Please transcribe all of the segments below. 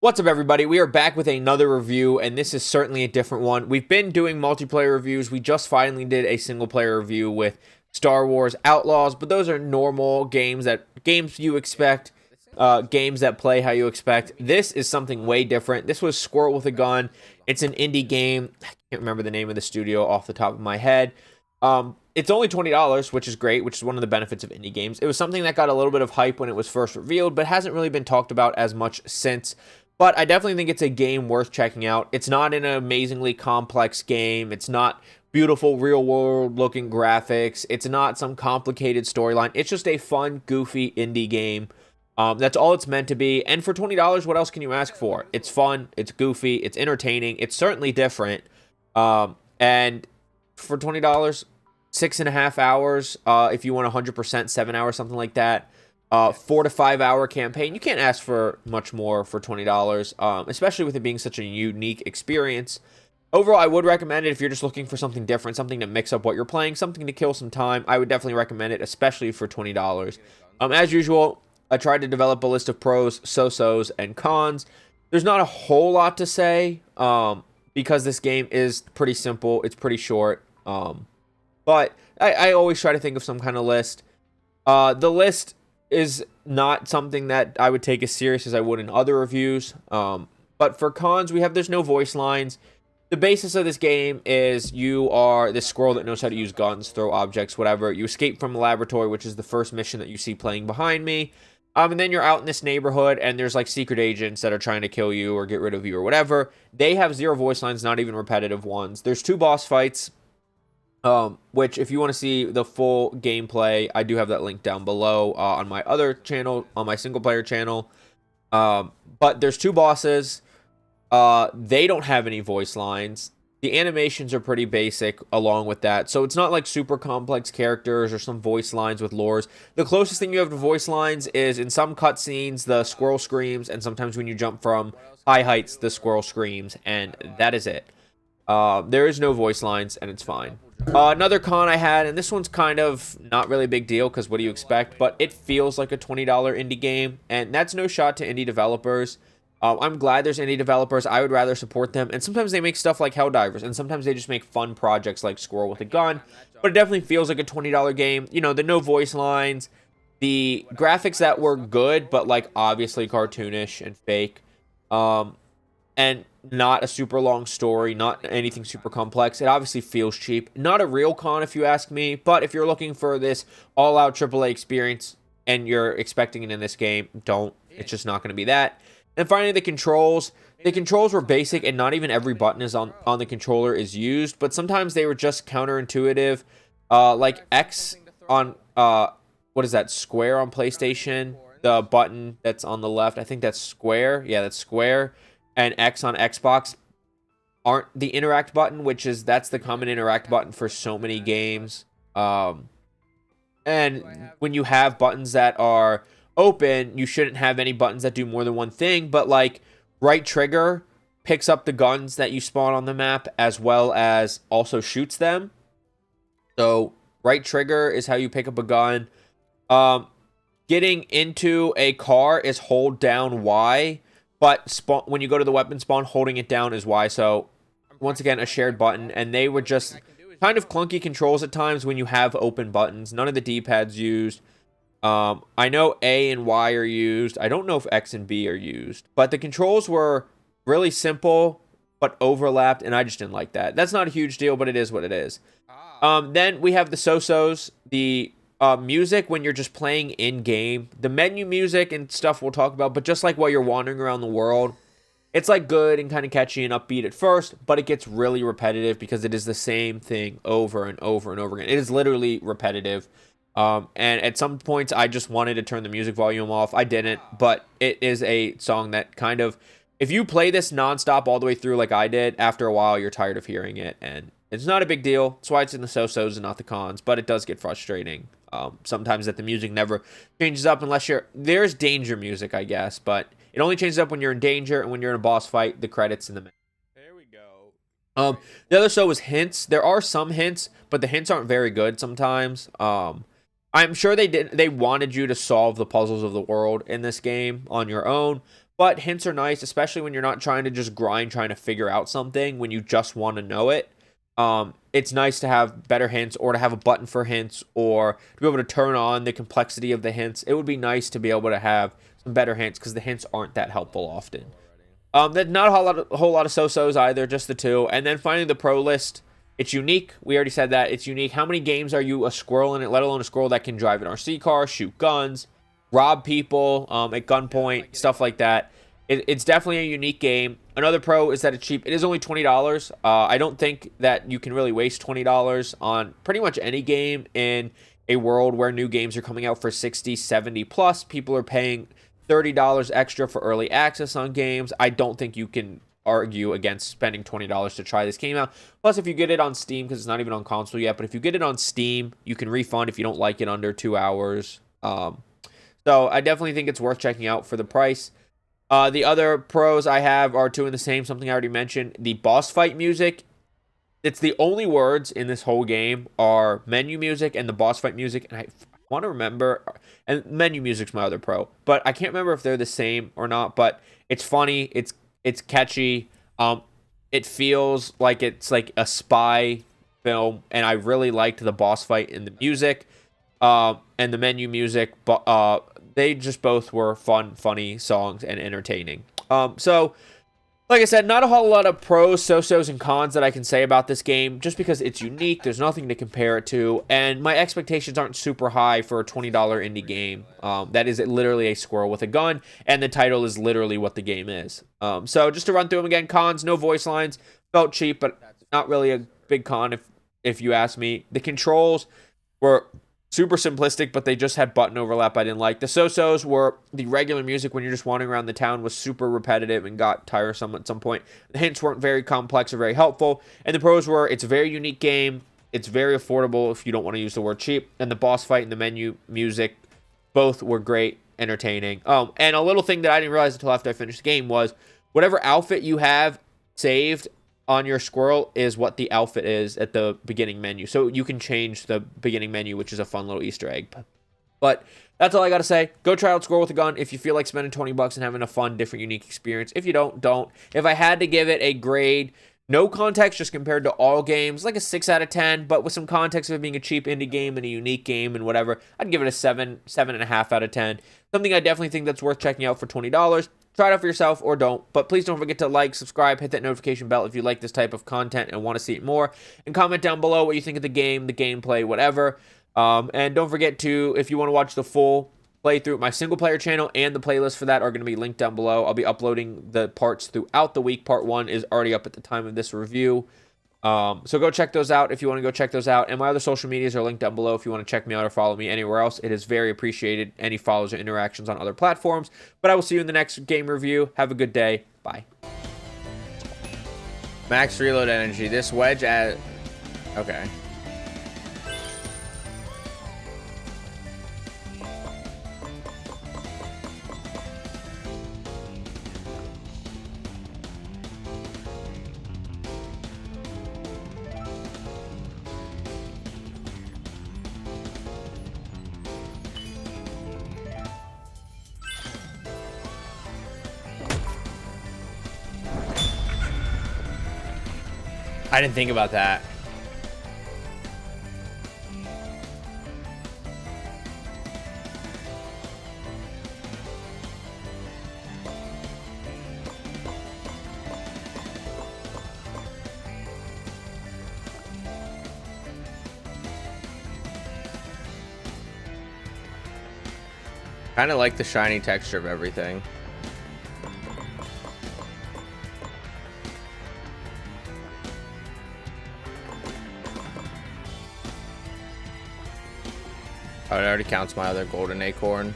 What's up, everybody? We are back with another review, and this is certainly a different one. We've been doing multiplayer reviews. We just finally did a single player review with Star Wars Outlaws, but those are normal games you expect, games that play how you expect. This is something way different. This was Squirrel with a Gun. It's an indie game. I can't remember the name of the studio off the top of my head. It's only $20, which is great, which is one of the benefits of indie games. It was something that got a little bit of hype when it was first revealed, but hasn't really been talked about as much since. But I definitely think it's a game worth checking out. It's not an amazingly complex game. It's not beautiful real world looking graphics. It's not some complicated storyline. It's just a fun, goofy indie game. That's all it's meant to be. And for $20, what else can you ask for? It's fun. It's goofy. It's entertaining. It's certainly different. And for $20, 6.5 hours, if you want 100%, 7 hours, something like that. 4 to 5 hour campaign. You can't ask for much more for $20, especially with it being such a unique experience. Overall, I would recommend it if you're just looking for something different, something to mix up what you're playing, something to kill some time. I would definitely recommend it, especially for $20. As usual, I tried to develop a list of pros, so-sos, and cons. There's not a whole lot to say, because this game is pretty simple. It's pretty short. But I always try to think of some kind of list. The list is not something that I would take as serious as I would in other reviews. But for cons, there's no voice lines. The basis of this game is you are this squirrel that knows how to use guns, throw objects, whatever. You escape from the laboratory, which is the first mission that you see playing behind me. And then you're out in this neighborhood, and there's like secret agents that are trying to kill you or get rid of you or whatever. They have zero voice lines, not even repetitive ones. There's 2 boss fights. Which if you want to see the full gameplay, I do have that link down below on my other channel, on my single player channel. But there's 2 bosses. They don't have any voice lines. The animations are pretty basic along with that. So it's not like super complex characters or some voice lines with lores. The closest thing you have to voice lines is in some cutscenes, the squirrel screams, and sometimes when you jump from high heights, the squirrel screams, and that is it. There is no voice lines, and it's fine. Another con I had, and this one's kind of not really a big deal because what do you expect, but it feels like a $20 indie game, and that's no shot to indie developers. I'm glad there's indie developers. I would rather support them, and sometimes they make stuff like Helldivers, and sometimes they just make fun projects like Squirrel with a Gun, but it definitely feels like a $20 game. You know, the no voice lines, the graphics that were good, but like obviously cartoonish and fake. And not a super long story, not anything super complex. It obviously feels cheap. Not a real con if you ask me, but if you're looking for this all-out AAA experience and you're expecting it in this game, don't. It's just not going to be that. And finally, the controls. The controls were basic, and not even every button is on the controller is used, but sometimes they were just counterintuitive. Like X on, what is that, Square on PlayStation? The button that's on the left, I think that's Square. Yeah, that's Square. And X on Xbox aren't the interact button, that's the common interact button for so many games. And when you have buttons that are open, you shouldn't have any buttons that do more than one thing, but like right trigger picks up the guns that you spawn on the map as well as also shoots them. So right trigger is how you pick up a gun. Getting into a car is hold down Y. But when you go to the weapon spawn, holding it down is Y. So, once again, a shared button. And they were just kind of clunky controls at times when you have open buttons. None of the D-pads used. I know A and Y are used. I don't know if X and B are used. But the controls were really simple, but overlapped. And I just didn't like that. That's not a huge deal, but it is what it is. Then we have the so-sos. The music when you're just playing in-game. The menu music and stuff we'll talk about, but just like while you're wandering around the world, it's like good and kind of catchy and upbeat at first, but it gets really repetitive because it is the same thing over and over and over again. It is literally repetitive. And at some points, I just wanted to turn the music volume off. I didn't, but it is a song that kind of, if you play this nonstop all the way through like I did, after a while, you're tired of hearing it, and it's not a big deal. That's why it's in the so-sos and not the cons, but it does get frustrating. Sometimes that the music never changes up unless there's danger music, I guess, but it only changes up when you're in danger and when you're in a boss fight, the credits in the middle. There we go. The other so was hints. There are some hints, but the hints aren't very good sometimes. I'm sure they wanted you to solve the puzzles of the world in this game on your own, but hints are nice, especially when you're not trying to just grind, trying to figure out something when you just want to know it. It's nice to have better hints, or to have a button for hints, or to be able to turn on the complexity of the hints. It would be nice to be able to have some better hints, because the hints aren't that helpful often. There's not a whole lot of so-sos either, just the two. And then finally, the pro list. It's unique. We already said that. It's unique. How many games are you a squirrel in it, let alone a squirrel that can drive an RC car, shoot guns, rob people at gunpoint, stuff like that. It's definitely a unique game. Another pro is that it's cheap. It is only $20. I don't think that you can really waste $20 on pretty much any game in a world where new games are coming out for 60, 70 plus. People are paying $30 extra for early access on games. I don't think you can argue against spending $20 to try this game out. Plus, if you get it on Steam, because it's not even on console yet, but if you get it on Steam, you can refund if you don't like it under 2 hours. So I definitely think it's worth checking out for the price. The other pros I have are two in the same, something I already mentioned. The boss fight music, it's the only words in this whole game are menu music and the boss fight music, and I want to remember, and menu music's my other pro, but I can't remember if they're the same or not. But it's funny, it's catchy, it feels like it's like a spy film, and I really liked the boss fight in the music, and the menu music, but they just both were fun, funny songs and entertaining. So like I said, not a whole lot of pros, so-sos, and cons that I can say about this game, just because it's unique. There's nothing to compare it to, and my expectations aren't super high for a $20 indie game. That is literally a squirrel with a gun, and the title is literally what the game is. So just to run through them again, cons, no voice lines, felt cheap, but not really a big con if you ask me. The controls were super simplistic, but they just had button overlap I didn't like. The so-sos were the regular music when you're just wandering around the town was super repetitive and got tiresome at some point. The hints weren't very complex or very helpful. And the pros were, it's a very unique game. It's very affordable if you don't want to use the word cheap. And the boss fight and the menu music both were great, entertaining. And a little thing that I didn't realize until after I finished the game was whatever outfit you have saved on your squirrel is what the outfit is at the beginning menu. So you can change the beginning menu, which is a fun little Easter egg. But that's all I got to say. Go try out Squirrel with a Gun if you feel like spending $20 and having a fun, different, unique experience. If you don't. If I had to give it a grade, no context, just compared to all games, like a 6 out of 10, but with some context of it being a cheap indie game and a unique game and whatever, I'd give it a 7.5 out of 10. Something I definitely think that's worth checking out for $20. Try it out for yourself or don't, but please don't forget to like, subscribe, hit that notification bell if you like this type of content and want to see it more, and comment down below what you think of the game, the gameplay, whatever. And don't forget to, if you want to watch the full playthrough, my single player channel and the playlist for that are going to be linked down below. I'll be uploading the parts throughout the week. Part 1 is already up at the time of this review. So go check those out if you want to go check those out. And my other social medias are linked down below if you want to check me out or follow me anywhere else. It is very appreciated, any follows or interactions on other platforms. But I will see you in the next game review. Have a good day. Bye. Max reload energy. This wedge at... Okay. I didn't think about that. Kind of like the shiny texture of everything. Oh, it already counts my other golden acorn.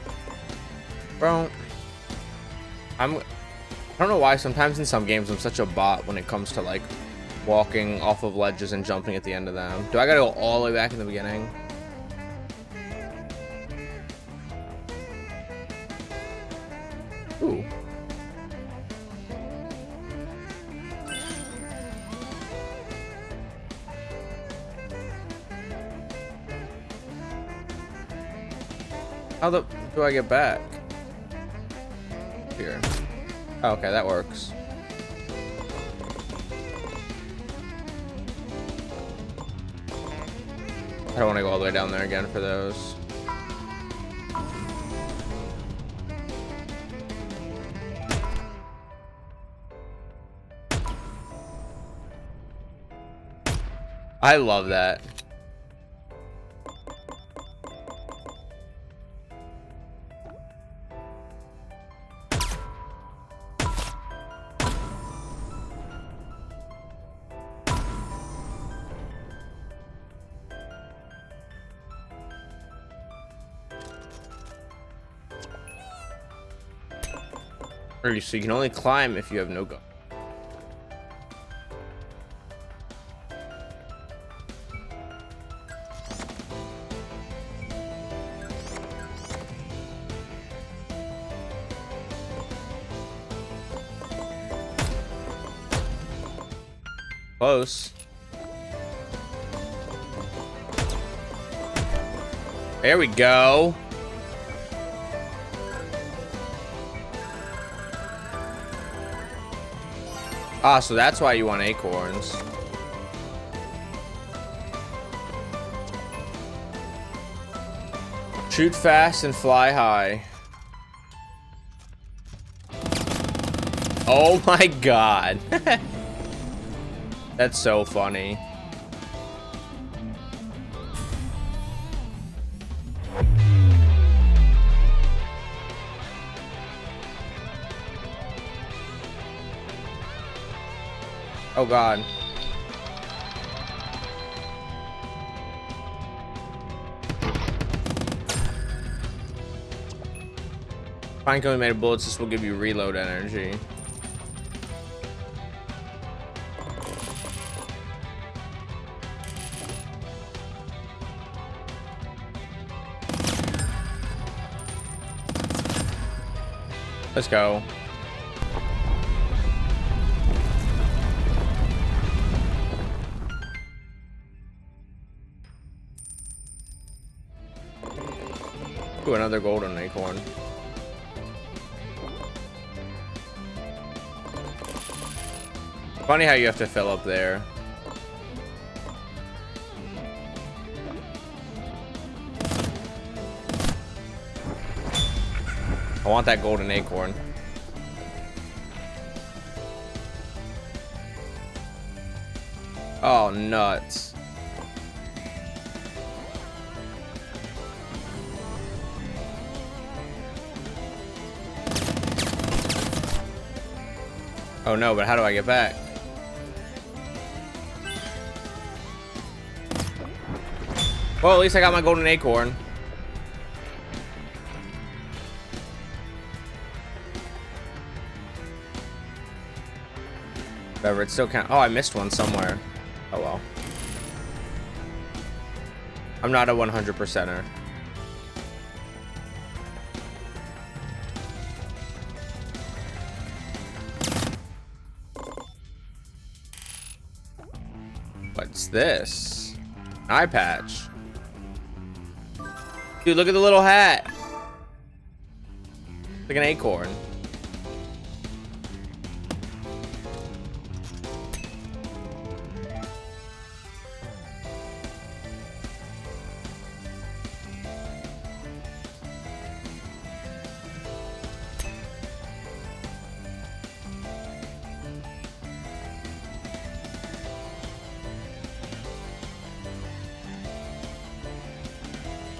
Bro, I don't know why sometimes in some games I'm such a bot when it comes to like walking off of ledges and jumping at the end of them. Do I gotta go all the way back in the beginning? Ooh. How the do I get back? Here. Okay, that works. I don't want to go all the way down there again for those. I love that. So you can only climb if you have no gun. Close. There we go. Ah, so that's why you want acorns. Shoot fast and fly high. Oh my god. That's so funny. Oh god. Fine coating made of bullets, this will give you reload energy. Let's go. Ooh, another golden acorn. Funny how you have to fill up there. I want that golden acorn. Oh, nuts. Oh no, but how do I get back? Well, at least I got my golden acorn. Whatever, it still can't. Oh, I missed one somewhere. Oh well. I'm not a 100%er. What's this? Eye patch. Dude, look at the little hat. Like an acorn.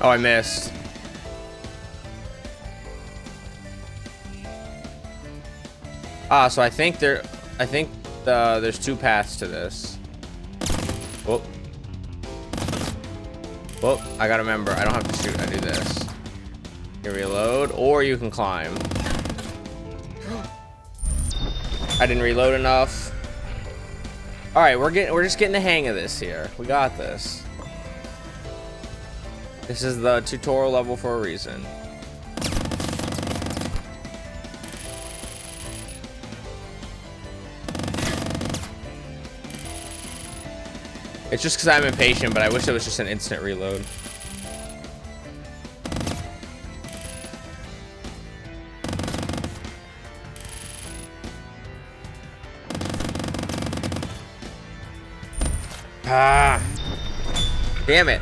Oh, I missed. Ah, so I think there's two paths to this. Whoop. Whoop, I gotta remember, I don't have to shoot, I do this. You reload, or you can climb. I didn't reload enough. Alright, we're just getting the hang of this here. We got this. This is the tutorial level for a reason. It's just because I'm impatient, but I wish it was just an instant reload. Ah. Damn it.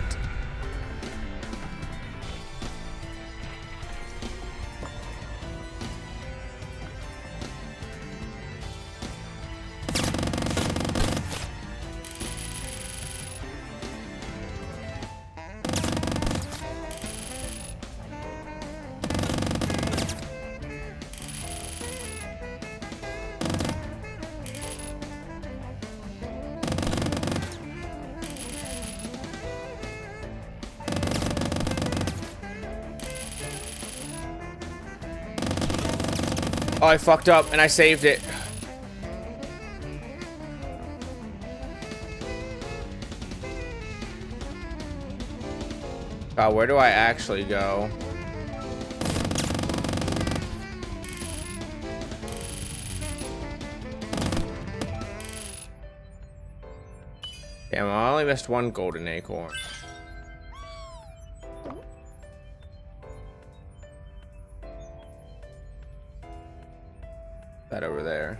Oh, I fucked up and I saved it. God, where do I actually go? Damn, I only missed one golden acorn. That over there.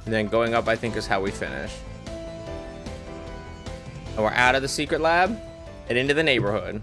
And then going up, I think, is how we finish. And we're out of the secret lab and into the neighborhood.